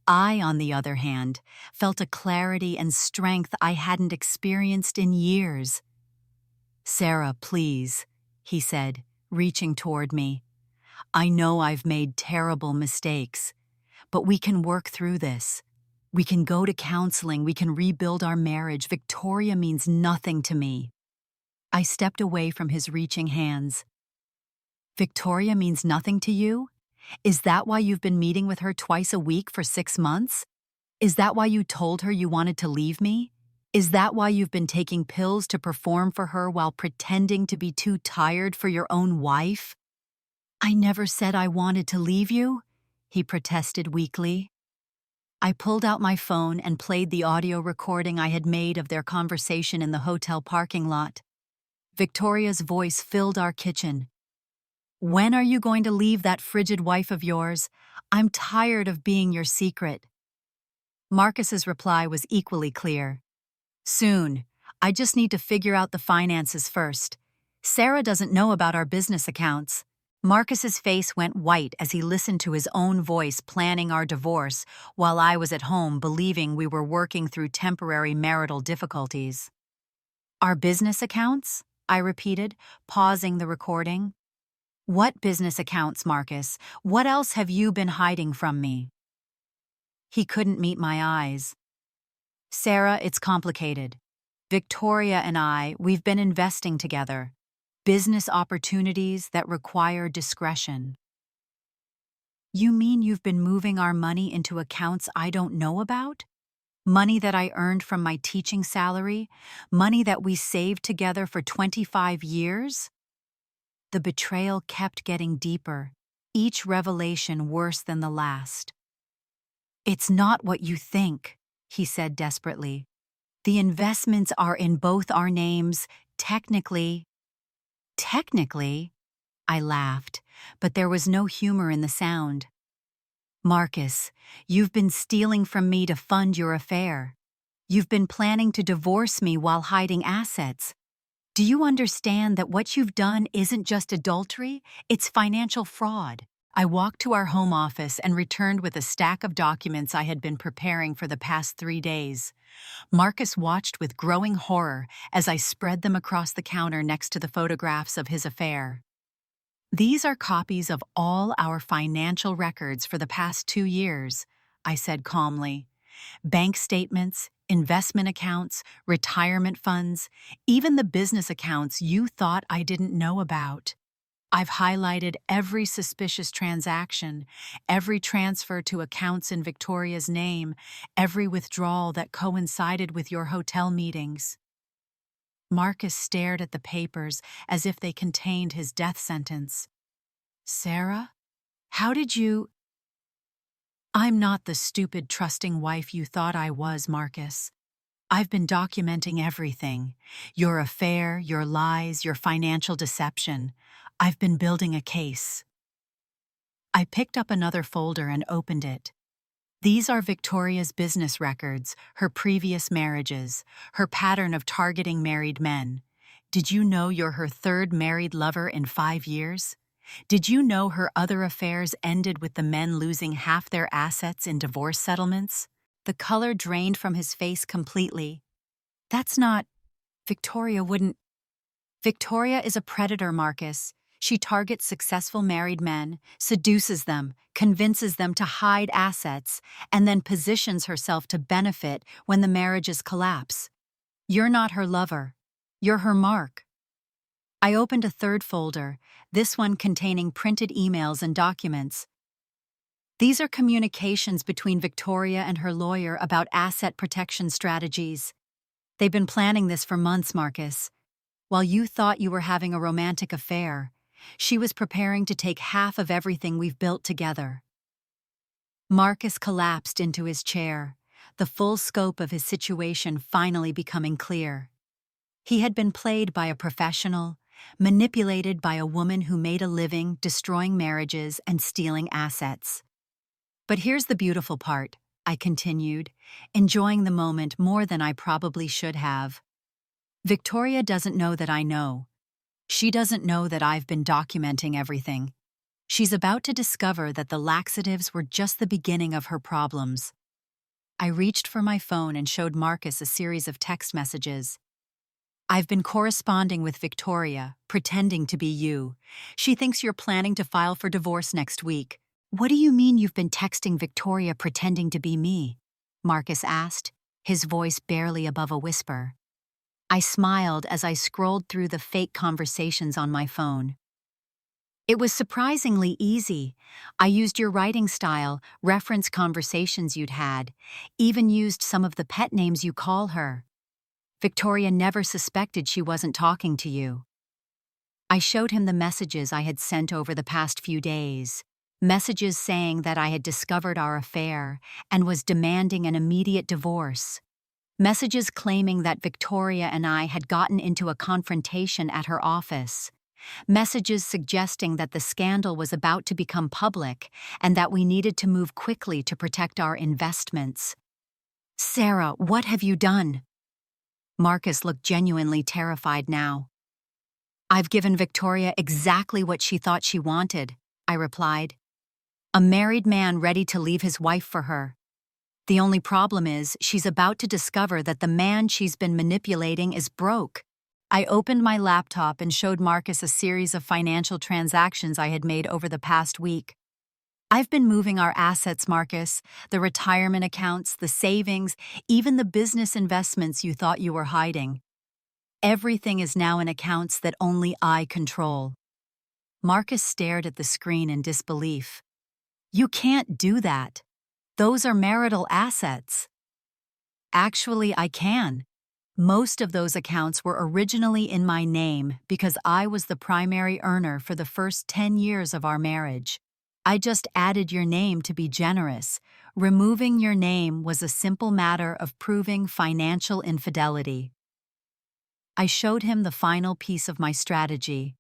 I, on the other hand, felt a clarity and strength I hadn't experienced in years. Sarah, please, he said, reaching toward me. I know I've made terrible mistakes, but we can work through this. We can go to counseling, we can rebuild our marriage. Victoria means nothing to me. I stepped away from his reaching hands. Victoria means nothing to you? Is that why you've been meeting with her twice a week for 6 months? Is that why you told her you wanted to leave me? Is that why you've been taking pills to perform for her while pretending to be too tired for your own wife? I never said I wanted to leave you, he protested weakly. I pulled out my phone and played the audio recording I had made of their conversation in the hotel parking lot. Victoria's voice filled our kitchen. When are you going to leave that frigid wife of yours? I'm tired of being your secret. Marcus's reply was equally clear. Soon. I just need to figure out the finances first. Sarah doesn't know about our business accounts. Marcus's face went white as he listened to his own voice planning our divorce while I was at home believing we were working through temporary marital difficulties. Our business accounts? I repeated, pausing the recording. What business accounts, Marcus? What else have you been hiding from me? He couldn't meet my eyes. Sarah, it's complicated. Victoria and we've been investing together. Business opportunities that require discretion. You mean you've been moving our money into accounts I don't know about? Money that I earned from my teaching salary? Money that we saved together for 25 years? The betrayal kept getting deeper, each revelation worse than the last. It's not what you think, he said desperately. The investments are in both our names, technically. Technically? I laughed, but there was no humor in the sound. Marcus, you've been stealing from me to fund your affair. You've been planning to divorce me while hiding assets. Do you understand that what you've done isn't just adultery, it's financial fraud? I walked to our home office and returned with a stack of documents I had been preparing for the past 3 days. Marcus watched with growing horror as I spread them across the counter next to the photographs of his affair. These are copies of all our financial records for the past 2 years, I said calmly. Bank statements, investment accounts, retirement funds, even the business accounts you thought I didn't know about. I've highlighted every suspicious transaction, every transfer to accounts in Victoria's name, every withdrawal that coincided with your hotel meetings. Marcus stared at the papers as if they contained his death sentence. Sarah? How did you— I'm not the stupid, trusting wife you thought I was, Marcus. I've been documenting everything. Your affair, your lies, your financial deception. I've been building a case. I picked up another folder and opened it. These are Victoria's business records, her previous marriages, her pattern of targeting married men. Did you know you're her third married lover in 5 years? Did you know her other affairs ended with the men losing half their assets in divorce settlements? The color drained from his face completely. That's not— Victoria wouldn't— Victoria is a predator, Marcus. She targets successful married men, seduces them, convinces them to hide assets, and then positions herself to benefit when the marriages collapse. You're not her lover. You're her mark. I opened a third folder, this one containing printed emails and documents. These are communications between Victoria and her lawyer about asset protection strategies. They've been planning this for months, Marcus. While you thought you were having a romantic affair, she was preparing to take half of everything we've built together. Marcus collapsed into his chair, the full scope of his situation finally becoming clear. He had been played by a professional, manipulated by a woman who made a living destroying marriages and stealing assets. But here's the beautiful part, I continued, enjoying the moment more than I probably should have. Victoria doesn't know that I know. She doesn't know that I've been documenting everything. She's about to discover that the laxatives were just the beginning of her problems. I reached for my phone and showed Marcus a series of text messages. I've been corresponding with Victoria, pretending to be you. She thinks you're planning to file for divorce next week. What do you mean you've been texting Victoria pretending to be me? Marcus asked, his voice barely above a whisper. I smiled as I scrolled through the fake conversations on my phone. It was surprisingly easy. I used your writing style, referenced conversations you'd had, even used some of the pet names you call her. Victoria never suspected she wasn't talking to you. I showed him the messages I had sent over the past few days. Messages saying that I had discovered our affair and was demanding an immediate divorce. Messages claiming that Victoria and I had gotten into a confrontation at her office. Messages suggesting that the scandal was about to become public and that we needed to move quickly to protect our investments. Sarah, what have you done? Marcus looked genuinely terrified now. I've given Victoria exactly what she thought she wanted, I replied. A married man ready to leave his wife for her. The only problem is she's about to discover that the man she's been manipulating is broke. I opened my laptop and showed Marcus a series of financial transactions I had made over the past week. I've been moving our assets, Marcus, the retirement accounts, the savings, even the business investments you thought you were hiding. Everything is now in accounts that only I control. Marcus stared at the screen in disbelief. You can't do that. Those are marital assets. Actually, I can. Most of those accounts were originally in my name because I was the primary earner for the first 10 years of our marriage. I just added your name to be generous. Removing your name was a simple matter of proving financial infidelity. I showed him the final piece of my strategy.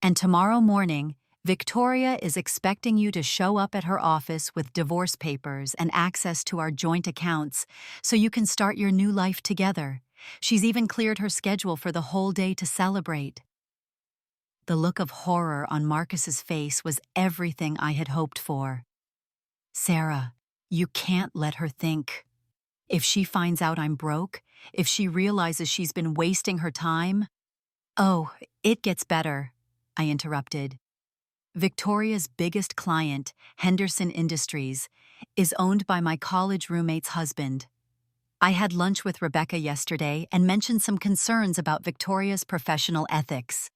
And tomorrow morning, Victoria is expecting you to show up at her office with divorce papers and access to our joint accounts so you can start your new life together. She's even cleared her schedule for the whole day to celebrate. The look of horror on Marcus's face was everything I had hoped for. Sarah, you can't let her think. If she finds out I'm broke, if she realizes she's been wasting her time— Oh, it gets better, I interrupted. Victoria's biggest client, Henderson Industries, is owned by my college roommate's husband. I had lunch with Rebecca yesterday and mentioned some concerns about Victoria's professional ethics.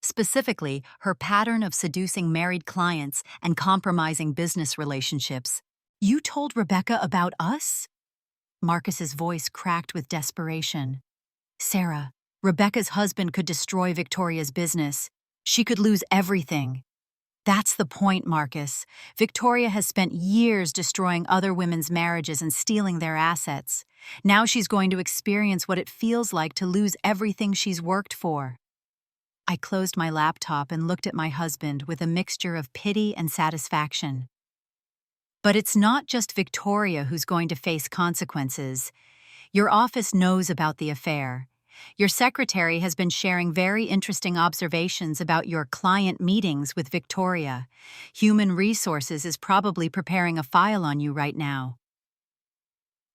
Specifically, her pattern of seducing married clients and compromising business relationships. You told Rebecca about us? Marcus's voice cracked with desperation. Sarah, Rebecca's husband could destroy Victoria's business. She could lose everything. That's the point, Marcus. Victoria has spent years destroying other women's marriages and stealing their assets. Now she's going to experience what it feels like to lose everything she's worked for. I closed my laptop and looked at my husband with a mixture of pity and satisfaction. But it's not just Victoria who's going to face consequences. Your office knows about the affair. Your secretary has been sharing very interesting observations about your client meetings with Victoria. Human Resources is probably preparing a file on you right now.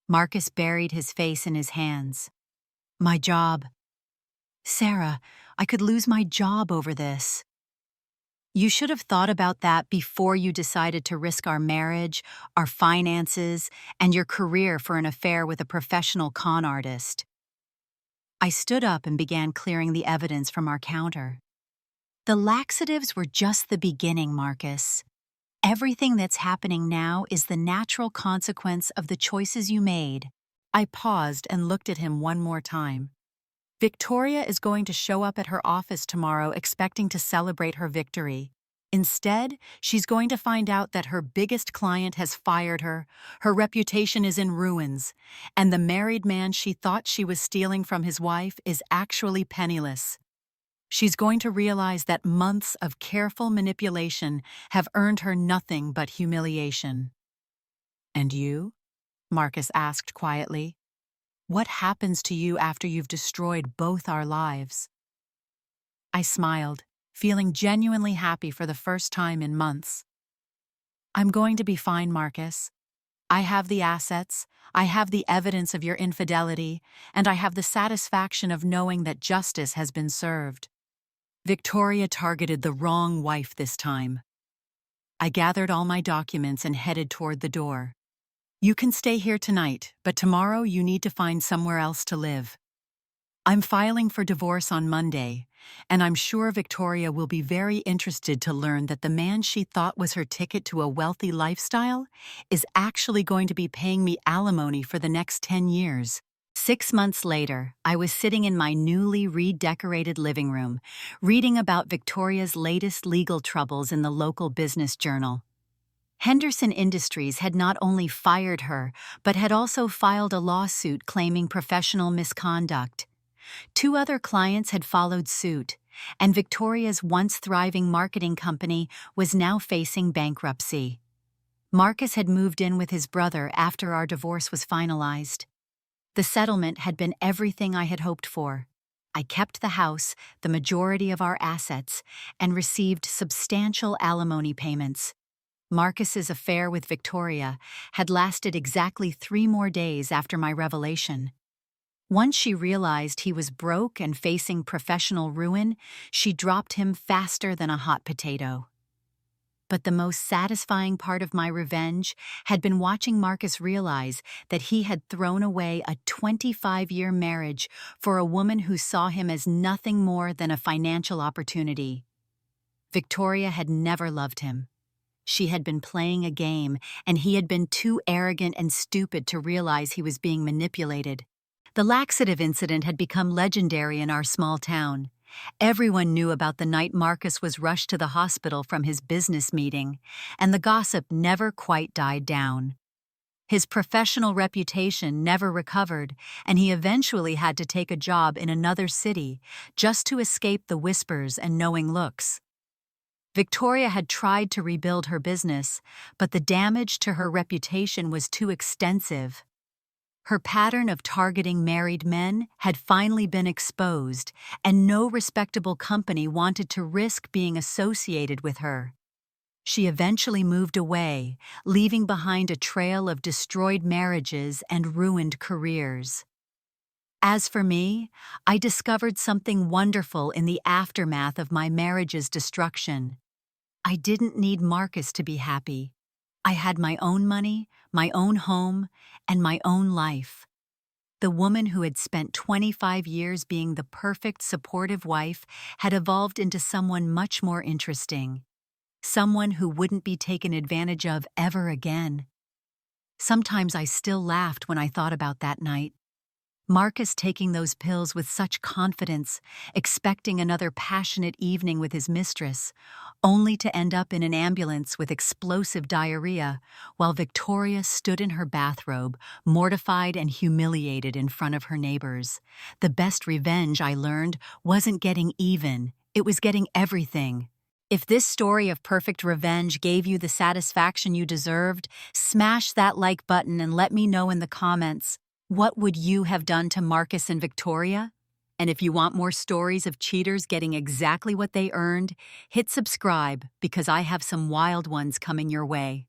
Marcus buried his face in his hands. My job. Sarah, I could lose my job over this. You should have thought about that before you decided to risk our marriage, our finances, and your career for an affair with a professional con artist. I stood up and began clearing the evidence from our counter. The laxatives were just the beginning, Marcus. Everything that's happening now is the natural consequence of the choices you made. I paused and looked at him one more time. Victoria is going to show up at her office tomorrow expecting to celebrate her victory. Instead, she's going to find out that her biggest client has fired her, her reputation is in ruins, and the married man she thought she was stealing from his wife is actually penniless. She's going to realize that months of careful manipulation have earned her nothing but humiliation. And you? Marcus asked quietly. What happens to you after you've destroyed both our lives? I smiled, feeling genuinely happy for the first time in months. I'm going to be fine, Marcus. I have the assets, I have the evidence of your infidelity, and I have the satisfaction of knowing that justice has been served. Victoria targeted the wrong wife this time. I gathered all my documents and headed toward the door. You can stay here tonight, but tomorrow you need to find somewhere else to live. I'm filing for divorce on Monday, and I'm sure Victoria will be very interested to learn that the man she thought was her ticket to a wealthy lifestyle is actually going to be paying me alimony for the next 10 years. 6 months later, I was sitting in my newly redecorated living room, reading about Victoria's latest legal troubles in the local business journal. Henderson Industries had not only fired her, but had also filed a lawsuit claiming professional misconduct. 2 other clients had followed suit, and Victoria's once thriving marketing company was now facing bankruptcy. Marcus had moved in with his brother after our divorce was finalized. The settlement had been everything I had hoped for. I kept the house, the majority of our assets, and received substantial alimony payments. Marcus's affair with Victoria had lasted exactly 3 more days after my revelation. Once she realized he was broke and facing professional ruin, she dropped him faster than a hot potato. But the most satisfying part of my revenge had been watching Marcus realize that he had thrown away a 25-year marriage for a woman who saw him as nothing more than a financial opportunity. Victoria had never loved him. She had been playing a game, and he had been too arrogant and stupid to realize he was being manipulated. The laxative incident had become legendary in our small town. Everyone knew about the night Marcus was rushed to the hospital from his business meeting, and the gossip never quite died down. His professional reputation never recovered, and he eventually had to take a job in another city just to escape the whispers and knowing looks. Victoria had tried to rebuild her business, but the damage to her reputation was too extensive. Her pattern of targeting married men had finally been exposed, and no respectable company wanted to risk being associated with her. She eventually moved away, leaving behind a trail of destroyed marriages and ruined careers. As for me, I discovered something wonderful in the aftermath of my marriage's destruction. I didn't need Marcus to be happy. I had my own money, my own home, and my own life. The woman who had spent 25 years being the perfect supportive wife had evolved into someone much more interesting. Someone who wouldn't be taken advantage of ever again. Sometimes I still laughed when I thought about that night. Marcus taking those pills with such confidence, expecting another passionate evening with his mistress, only to end up in an ambulance with explosive diarrhea, while Victoria stood in her bathrobe, mortified and humiliated in front of her neighbors. The best revenge, I learned, wasn't getting even, it was getting everything. If this story of perfect revenge gave you the satisfaction you deserved, smash that like button and let me know in the comments. What would you have done to Marcus and Victoria? And if you want more stories of cheaters getting exactly what they earned, hit subscribe because I have some wild ones coming your way.